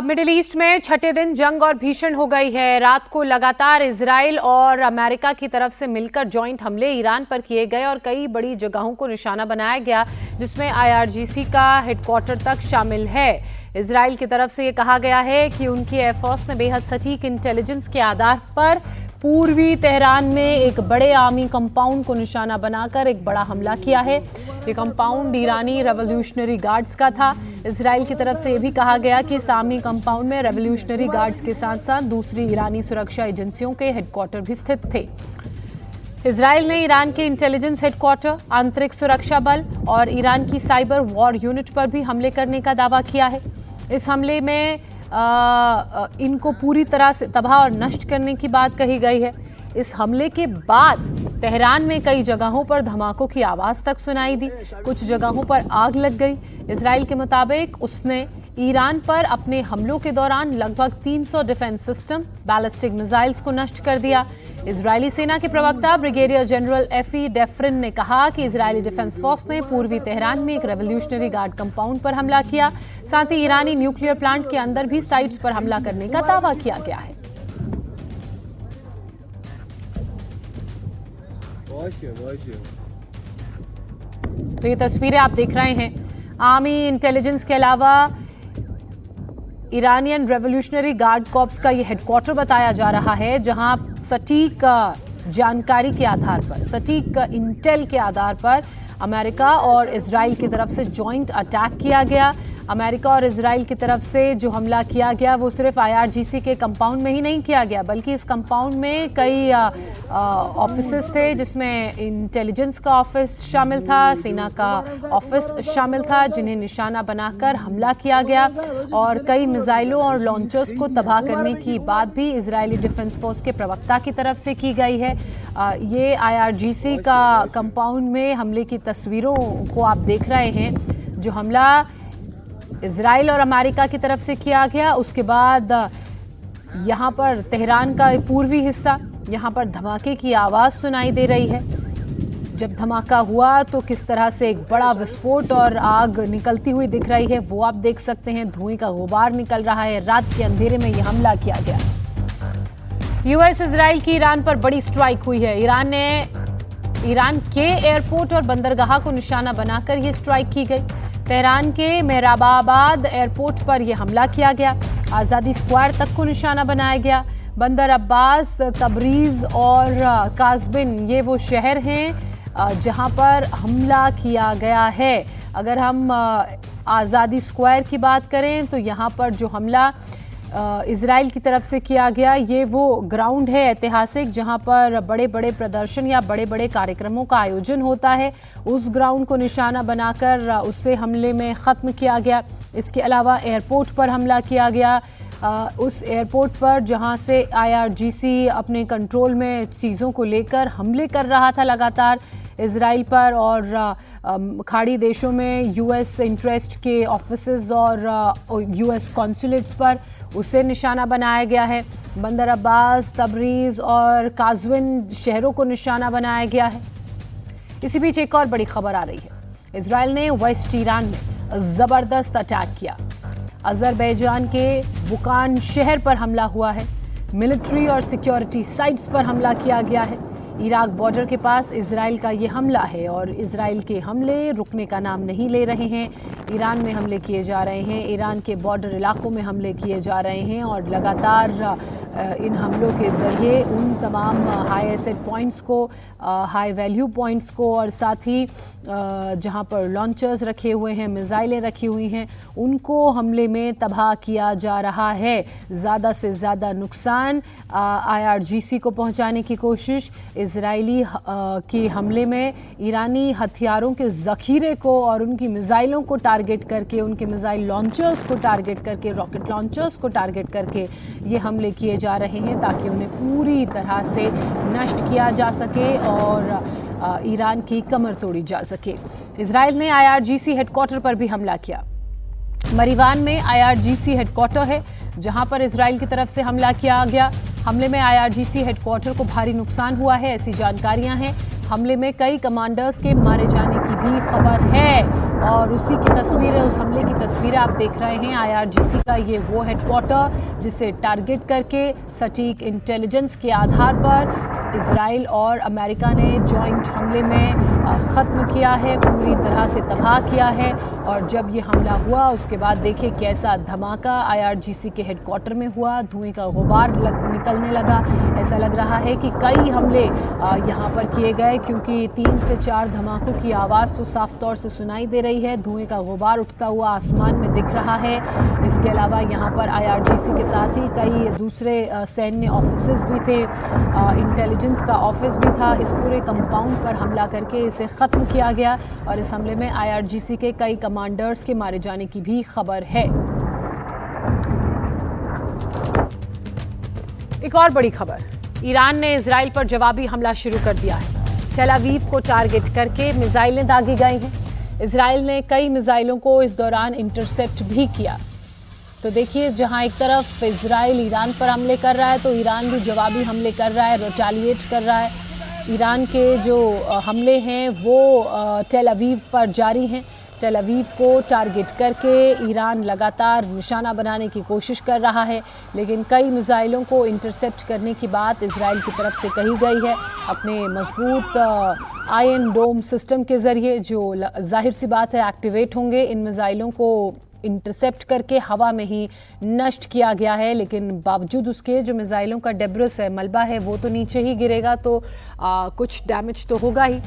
Middle east में छठे दिन जंग और भीषण हो गई है। रात को लगातार इजराइल और अमेरिका की तरफ से मिलकर जॉइंट हमले ईरान पर किए गए और कई बड़ी जगहों को निशाना बनाया गया, जिसमें आईआरजीसी का हेडक्वार्टर तक शामिल है। इजराइल की तरफ से ये कहा गया है कि उनकी एयरफोर्स ने बेहद सटीक इंटेलिजेंस के आधार पर पूर्वी तेहरान में एक बड़े आर्मी कंपाउंड को निशाना बनाकर एक बड़ा हमला किया है। ये कंपाउंड ईरानी रेवोल्यूशनरी गार्ड्स का था। इजराइल की तरफ से यह भी कहा गया कि इस आर्मी कंपाउंड में रेवोल्यूशनरी गार्ड्स के साथ साथ दूसरी ईरानी सुरक्षा एजेंसियों के हेडक्वार्टर भी स्थित थे। इजराइल ने ईरान के इंटेलिजेंस हेडक्वार्टर, आंतरिक सुरक्षा बल और ईरान की साइबर वॉर यूनिट पर भी हमले करने का दावा किया है। इस हमले में इनको पूरी तरह से तबाह और नष्ट करने की बात कही गई है। इस हमले के बाद तेहरान में कई जगहों पर धमाकों की आवाज तक सुनाई दी, कुछ जगहों पर आग लग गई। इजराइल के मुताबिक उसने ईरान पर अपने हमलों के दौरान लगभग 300 डिफेंस सिस्टम, बैलिस्टिक मिसाइल्स को नष्ट कर दिया। इजरायली सेना के प्रवक्ता ब्रिगेडियर जनरल एफी डेफ्रिन ने कहा कि इजरायली डिफेंस फोर्स ने पूर्वी तेहरान में एक रेवोल्यूशनरी गार्ड कंपाउंड पर हमला किया। साथ ही ईरानी न्यूक्लियर प्लांट के अंदर भी साइट्स पर हमला करने का दावा किया गया है। तो ये तस्वीरें आप देख रहे हैं। आर्मी इंटेलिजेंस के अलावा ईरानियन रेवोल्यूशनरी गार्ड कॉर्प्स का ये हेडक्वार्टर बताया जा रहा है, जहां सटीक जानकारी के आधार पर, सटीक इंटेल के आधार पर अमेरिका और इजराइल की तरफ से जॉइंट अटैक किया गया। अमेरिका और इजराइल की तरफ से जो हमला किया गया वो सिर्फ आईआरजीसी के कंपाउंड में ही नहीं किया गया, बल्कि इस कंपाउंड में कई ऑफिसेस थे, जिसमें इंटेलिजेंस का ऑफिस शामिल था, सेना का ऑफिस शामिल था, जिन्हें निशाना बनाकर हमला किया गया और कई मिसाइलों और लॉन्चर्स को तबाह करने की बात भी इजरायली डिफेंस फोर्स के प्रवक्ता की तरफ से की गई है। ये आईआरजीसी का कंपाउंड में हमले की तस्वीरों को आप देख रहे हैं। जो हमला इजराइल और अमेरिका की तरफ से किया गया, उसके बाद यहाँ पर तेहरान का पूर्वी हिस्सा, यहाँ पर धमाके की आवाज़ सुनाई दे रही है। जब धमाका हुआ तो किस तरह से एक बड़ा विस्फोट और आग निकलती हुई दिख रही है, वो आप देख सकते हैं। धुएं का गुबार निकल रहा है। रात के अंधेरे में यह हमला किया गया। यूएस इजराइल की ईरान पर बड़ी स्ट्राइक हुई है। ईरान के एयरपोर्ट और बंदरगाह को निशाना बनाकर यह स्ट्राइक की गई। तेहरान के मेहराबाद एयरपोर्ट पर यह हमला किया गया। आज़ादी स्क्वायर तक को निशाना बनाया गया। बंदर अब्बास, तबरीज और काज़बिन ये वो शहर हैं जहां पर हमला किया गया है। अगर हम आज़ादी स्क्वायर की बात करें तो यहां पर जो हमला इजराइल की तरफ से किया गया, ये वो ग्राउंड है ऐतिहासिक, जहां पर बड़े बड़े प्रदर्शन या बड़े बड़े कार्यक्रमों का आयोजन होता है। उस ग्राउंड को निशाना बनाकर उससे हमले में ख़त्म किया गया। इसके अलावा एयरपोर्ट पर हमला किया गया। उस एयरपोर्ट पर जहां से आईआरजीसी अपने कंट्रोल में चीज़ों को लेकर हमले कर रहा था लगातार इजराइल पर, और खाड़ी देशों में यूएस इंटरेस्ट के ऑफिसेज और यूएस कॉन्सुलेट्स पर उसे निशाना बनाया गया है। बंदर अब्बास, तबरीज और काज़विन शहरों को निशाना बनाया गया है। इसी बीच एक और बड़ी खबर आ रही है। इजराइल ने वेस्ट ईरान में ज़बरदस्त अटैक किया। अजरबैजान के बुकान शहर पर हमला हुआ है। मिलिट्री और सिक्योरिटी साइट्स पर हमला किया गया है। इराक बॉर्डर के पास इजराइल का ये हमला है और इजराइल के हमले रुकने का नाम नहीं ले रहे हैं। ईरान में हमले किए जा रहे हैं, ईरान के बॉर्डर इलाकों में हमले किए जा रहे हैं और लगातार इन हमलों के ज़रिए उन तमाम हाई एसेट पॉइंट्स को, हाई वैल्यू पॉइंट्स को और साथ ही जहां पर लॉन्चर्स रखे हुए हैं, मिसाइलें रखी हुई हैं, उनको हमले में तबाह किया जा रहा है। ज़्यादा से ज़्यादा नुकसान आईआरजीसी को पहुंचाने की कोशिश। इजरायली के हमले में ईरानी हथियारों के ज़ख़ीरे को और उनकी मिसाइलों को टारगेट करके, उनके मिसाइल लॉन्चर्स को टारगेट करके, रॉकेट लॉन्चर्स को टारगेट करके ये हमले किए जा रहे हैं, ताकि उन्हें पूरी तरह से नष्ट किया जा सके और ईरान की कमर तोड़ी जा सके। इजराइल ने आईआरजीसी हेडक्वार्टर पर भी हमला किया। मरीवान में आईआरजीसी हेडक्वार्टर है, जहां पर इजराइल की तरफ से हमला किया गया। हमले में आईआरजीसी हेडक्वार्टर को भारी नुकसान हुआ है, ऐसी जानकारियां हैं। हमले में कई कमांडर्स के मारे जाने की भी खबर है और उसी के तस्वीर है उस हमले की तस्वीरें आप देख रहे हैं। आईआरजीसी का ये वो हेडक्वार्टर जिसे टारगेट करके सटीक इंटेलिजेंस के आधार पर इजराइल और अमेरिका ने जॉइंट हमले में ख़त्म किया है, पूरी तरह से तबाह किया है। और जब ये हमला हुआ उसके बाद देखिए कैसा धमाका आईआरजीसी के हेडक्वार्टर में हुआ, धुएं का गुबार निकलने लगा। ऐसा लग रहा है कि कई हमले यहाँ पर किए गए, क्योंकि 3 से 4 धमाकों की आवाज़ तो साफ तौर से सुनाई दे रही है। धुएं का गुबार उठता हुआ आसमान में दिख रहा है। इसके अलावा यहाँ पर आईआरजीसी के साथ ही कई दूसरे सैन्य ऑफिसेज भी थे, इंटेलिजेंस का ऑफिस भी था। इस पूरे कंपाउंड पर हमला करके इसे ख़त्म किया गया और इस हमले में आईआरजीसी के कई कमांडर्स के मारे जाने की भी खबर है। एक और बड़ी खबर, ईरान ने इजराइल पर जवाबी हमला शुरू कर दिया है। टेल अवीव को टारगेट करके मिसाइलें दागी गई हैं। इजराइल ने कई मिसाइलों को इस दौरान इंटरसेप्ट भी किया। तो देखिए, जहां एक तरफ इजराइल ईरान पर हमले कर रहा है तो ईरान भी जवाबी हमले कर रहा है, रिटेलिएट कर रहा है। ईरान के जो हमले हैं वो टेल अवीव पर जारी हैं। टेल अवीव को टारगेट करके ईरान लगातार निशाना बनाने की कोशिश कर रहा है, लेकिन कई मिसाइलों को इंटरसेप्ट करने की बात इजराइल की तरफ से कही गई है। अपने मजबूत आयरन डोम सिस्टम के ज़रिए, जो जाहिर सी बात है एक्टिवेट होंगे, इन मिसाइलों को इंटरसेप्ट करके हवा में ही नष्ट किया गया है। लेकिन बावजूद उसके जो मिसाइलों का डेब्रिस है, मलबा है, वो तो नीचे ही गिरेगा, तो कुछ डैमेज तो होगा ही।